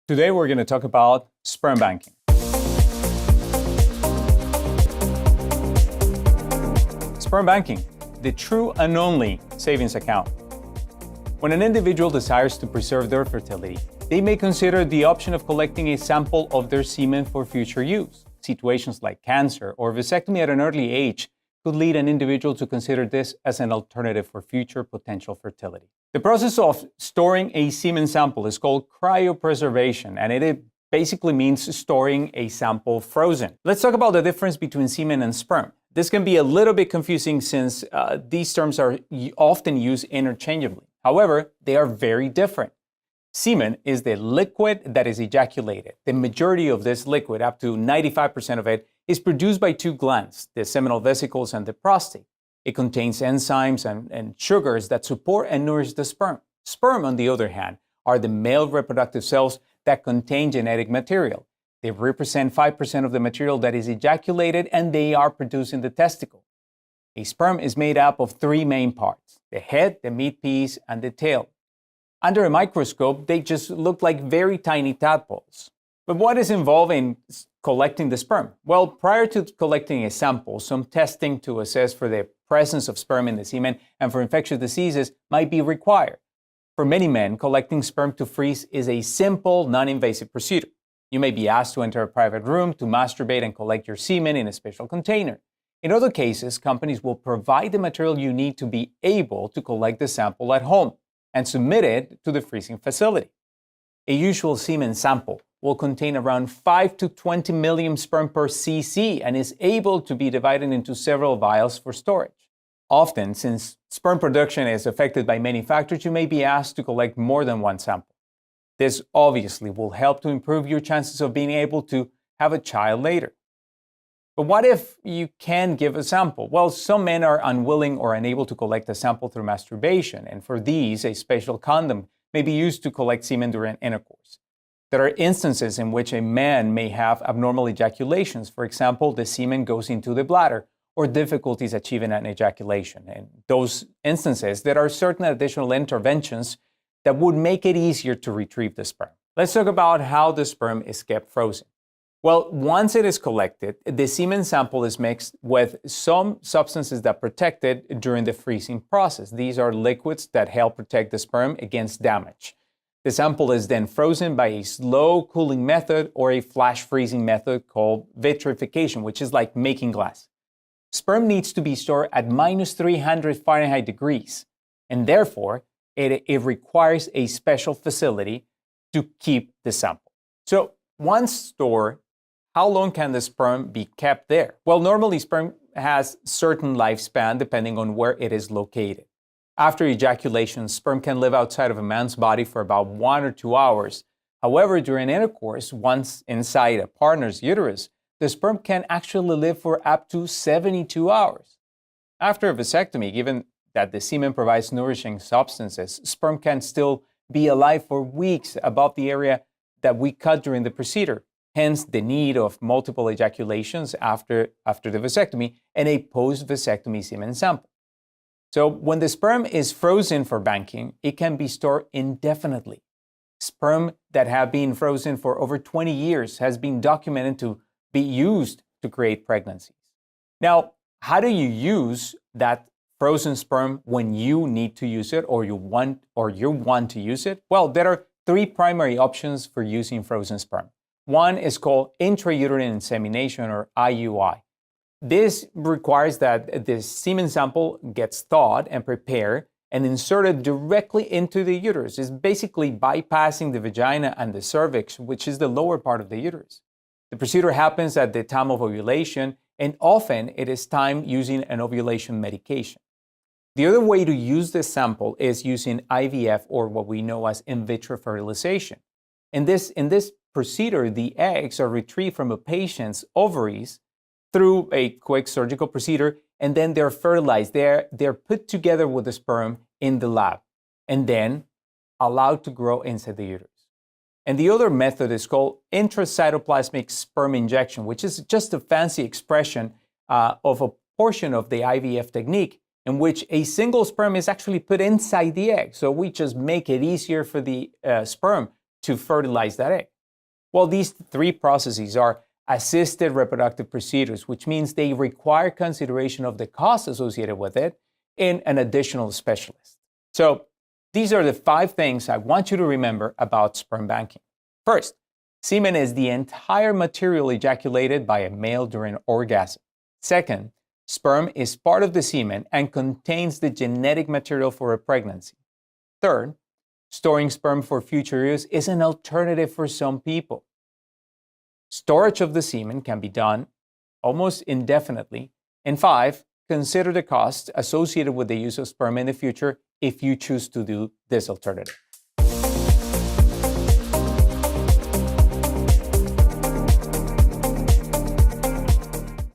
Today we're going to talk about sperm banking. Sperm banking, the true and only savings account. When an individual desires to preserve their fertility, they may consider the option of collecting a sample of their semen for future use. Situations like cancer or vasectomy at an early age could lead an individual to consider this as an alternative for future potential fertility. The process of storing a semen sample is called cryopreservation, and it basically means storing a sample frozen. Let's talk about the difference between semen and sperm. This can be a little bit confusing since these terms are often used interchangeably. However, they are very different. Semen is the liquid that is ejaculated. The majority of this liquid, up to 95% of it, is produced by two glands, the seminal vesicles and the prostate. It contains enzymes and sugars that support and nourish the sperm. Sperm, on the other hand, are the male reproductive cells that contain genetic material. They represent 5% of the material that is ejaculated, and they are produced in the testicle. A sperm is made up of three main parts: the head, the midpiece, and the tail. Under a microscope, they just look like very tiny tadpoles. But what is involved in collecting the sperm? Well, prior to collecting a sample, some testing to assess for the presence of sperm in the semen and for infectious diseases might be required. For many men, collecting sperm to freeze is a simple, non-invasive procedure. You may be asked to enter a private room to masturbate and collect your semen in a special container. In other cases, companies will provide the material you need to be able to collect the sample at home and submit it to the freezing facility. A usual semen sample will contain around 5 to 20 million sperm per cc and is able to be divided into several vials for storage. Often, since sperm production is affected by many factors, you may be asked to collect more than one sample. This obviously will help to improve your chances of being able to have a child later. But what if you can give a sample? Well, some men are unwilling or unable to collect a sample through masturbation, and for these, a special condom may be used to collect semen during intercourse. There are instances in which a man may have abnormal ejaculations. For example, the semen goes into the bladder, or difficulties achieving an ejaculation. In those instances, there are certain additional interventions that would make it easier to retrieve the sperm. Let's talk about how the sperm is kept frozen. Well, once it is collected, the semen sample is mixed with some substances that protect it during the freezing process. These are liquids that help protect the sperm against damage. The sample is then frozen by a slow cooling method or a flash freezing method called vitrification, which is like making glass. Sperm needs to be stored at minus 300 Fahrenheit degrees, and therefore it requires a special facility to keep the sample. So once stored, how long can the sperm be kept there? Well, normally sperm has certain lifespan depending on where it is located. After ejaculation, sperm can live outside of a man's body for about 1 or 2 hours. However, during intercourse, once inside a partner's uterus, the sperm can actually live for up to 72 hours. After a vasectomy, given that the semen provides nourishing substances, sperm can still be alive for weeks above the area that we cut during the procedure. Hence, the need of multiple ejaculations after the vasectomy and a post-vasectomy semen sample. So when the sperm is frozen for banking, it can be stored indefinitely. Sperm that have been frozen for over 20 years has been documented to be used to create pregnancies. Now, how do you use that frozen sperm when you need to use it or you want to use it? Well, there are three primary options for using frozen sperm. One is called intrauterine insemination, or IUI. This requires that the semen sample gets thawed and prepared and inserted directly into the uterus. It's basically bypassing the vagina and the cervix, which is the lower part of the uterus. The procedure happens at the time of ovulation, and often it is timed using an ovulation medication. The other way to use this sample is using IVF, or what we know as in vitro fertilization. In this procedure, the eggs are retrieved from a patient's ovaries through a quick surgical procedure, and then they're fertilized. They're put together with the sperm in the lab, and then allowed to grow inside the uterus. And the other method is called intracytoplasmic sperm injection, which is just a fancy expression of a portion of the IVF technique in which a single sperm is actually put inside the egg. So we just make it easier for the sperm to fertilize that egg. Well, these three processes are assisted reproductive procedures, which means they require consideration of the cost associated with it and an additional specialist. So these are the 5 things I want you to remember about sperm banking. First, semen is the entire material ejaculated by a male during orgasm. Second, sperm is part of the semen and contains the genetic material for a pregnancy. Third, storing sperm for future use is an alternative for some people. Storage of the semen can be done almost indefinitely. And 5, consider the costs associated with the use of sperm in the future if you choose to do this alternative.